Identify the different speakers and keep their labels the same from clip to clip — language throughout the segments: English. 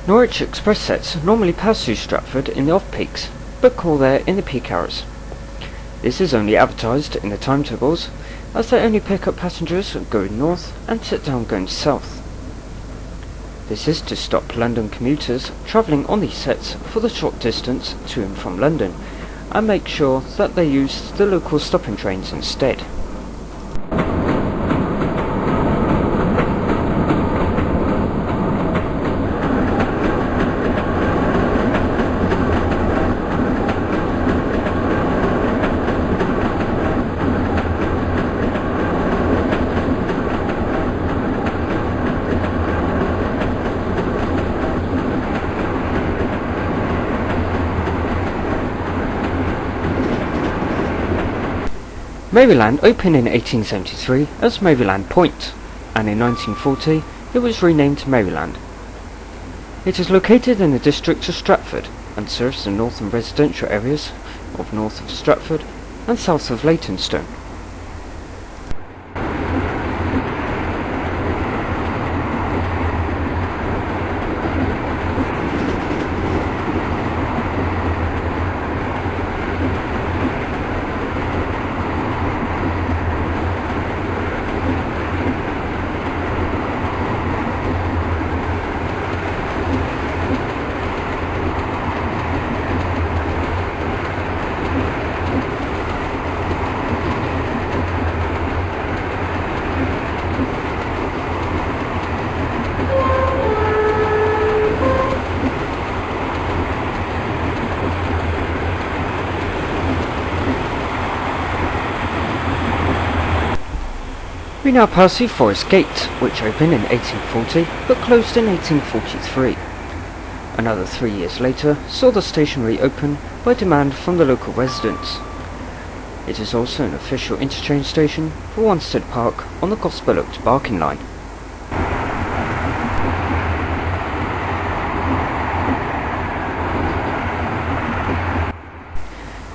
Speaker 1: Norwich express sets normally pass through Stratford in the off-peaks, but call there in the peak hours. This is only advertised in the timetables, as they only pick up passengers going north and set down going south. This is to stop London commuters travelling on these sets for the short distance to and from London, and make sure that they use the local stopping trains instead. Maryland opened in 1873 as Maryland Point, and in 1940 it was renamed Maryland. It is located in the district of Stratford and serves the northern residential areas of north of Stratford and south of Leytonstone. We now pass through Forest Gate, which opened in 1840 but closed in 1843. Another 3 years later saw the station reopen by demand from the local residents. It is also an official interchange station for Wanstead Park on the Gospel Oak to Barking line.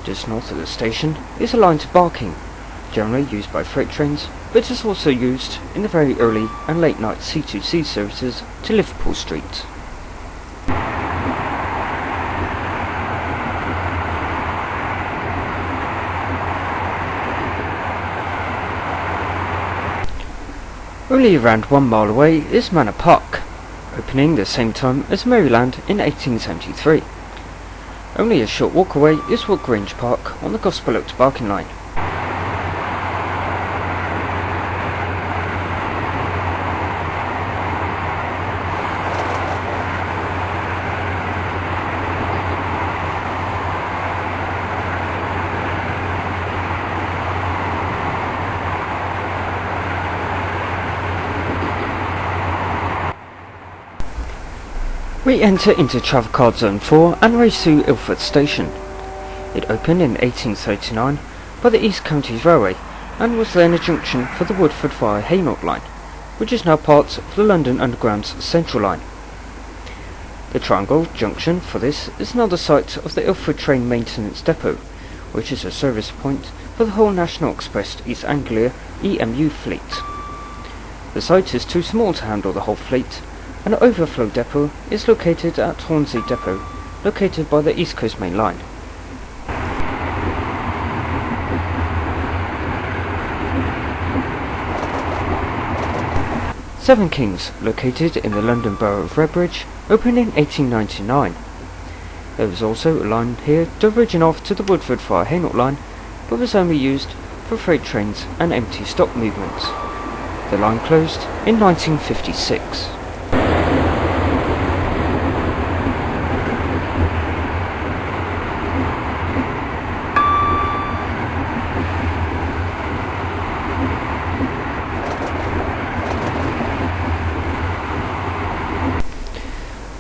Speaker 1: Just north of the station is a line to Barking, generally used by freight trains, but is also used in the very early and late night C2C services to Liverpool Street. Only around 1 mile away is Manor Park, opening the same time as Maryland in 1873. Only a short walk away is Wood Grange Park on the Gospel Oak to Barking line. We enter into travel card zone 4 and race through Ilford station. It opened in 1839 by the East Counties Railway and was then a junction for the Woodford via Hainault line, which is now part of the London Underground's Central line. The Triangle junction for this is now the site of the Ilford Train Maintenance Depot, which is a service point for the whole National Express East Anglia EMU fleet. The site is too small to handle the whole fleet. An overflow depot is located at Hornsey Depot, located by the East Coast Main Line. Seven Kings, located in the London Borough of Redbridge, opened in 1899. There was also a line here diverging off to the Woodford via Hainault line, but was only used for freight trains and empty stock movements. The line closed in 1956.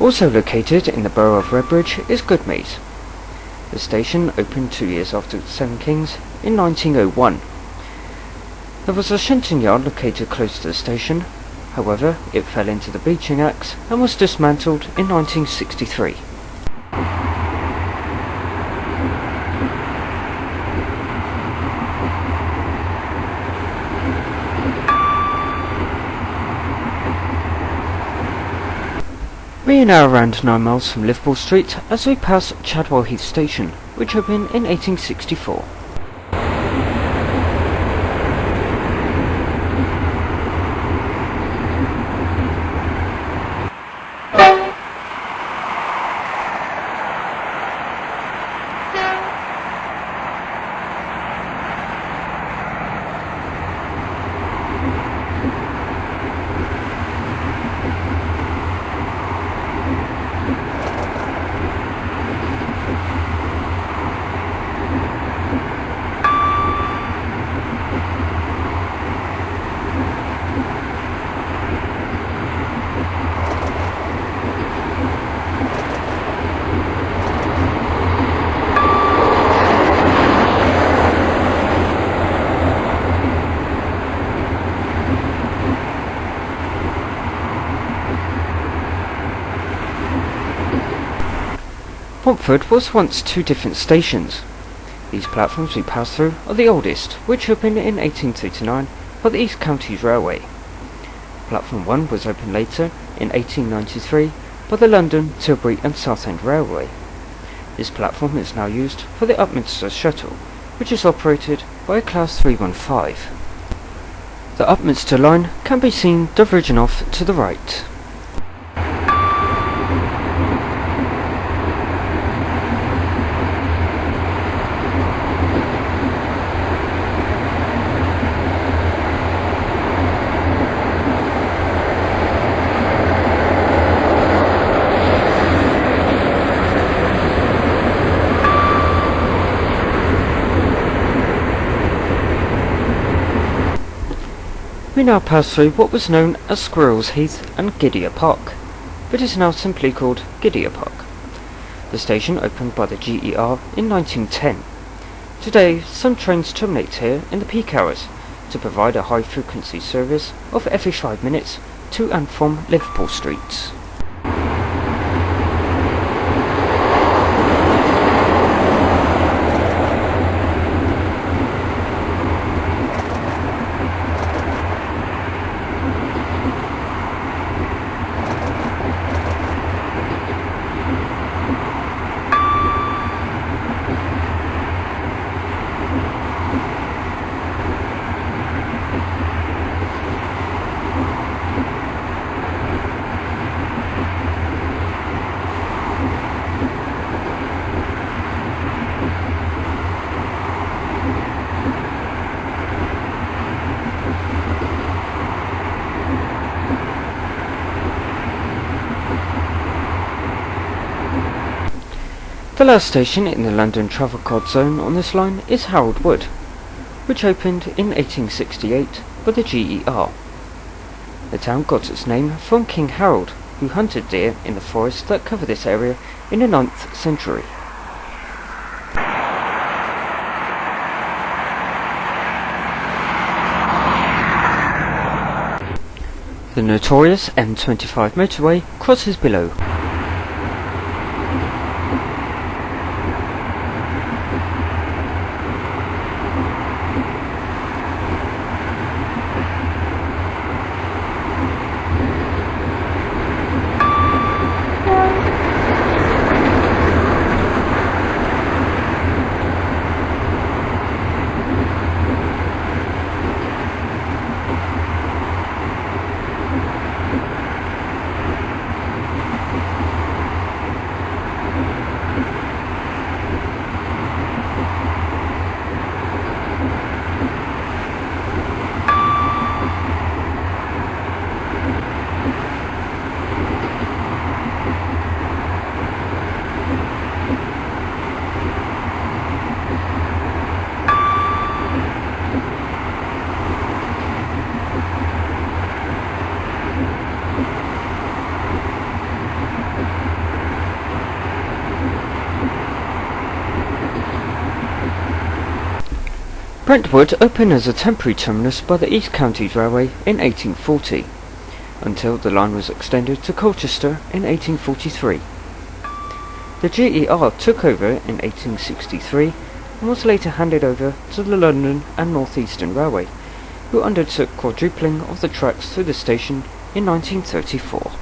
Speaker 1: Also located in the borough of Redbridge is Goodmayes. The station opened 2 years after Seven Kings in 1901. There was a shunting yard located close to the station, however it fell into the Beeching Axe and was dismantled in 1963. We are now around 9 miles from Liverpool Street as we pass Chadwell Heath Station, which opened in 1864. Romford was once 2 different stations. These platforms we pass through are the oldest, which opened in 1839 by the East Counties Railway. Platform 1 was opened later, in 1893, by the London, Tilbury and Southend Railway. This platform is now used for the Upminster Shuttle, which is operated by a Class 315. The Upminster line can be seen diverging off to the right. We now pass through what was known as Squirrels Heath and Gidea Park, but is now simply called Gidea Park. The station opened by the GER in 1910. Today, some trains terminate here in the peak hours to provide a high-frequency service of every 5 minutes to and from Liverpool streets. The last station in the London travel card zone on this line is Harold Wood, which opened in 1868 by the GER. The town got its name from King Harold, who hunted deer in the forests that cover this area in the 9th century. The notorious M25 motorway crosses below. Brentwood opened as a temporary terminus by the East Counties Railway in 1840, until the line was extended to Colchester in 1843. The GER took over in 1863 and was later handed over to the London and North Eastern Railway, who undertook quadrupling of the tracks through the station in 1934.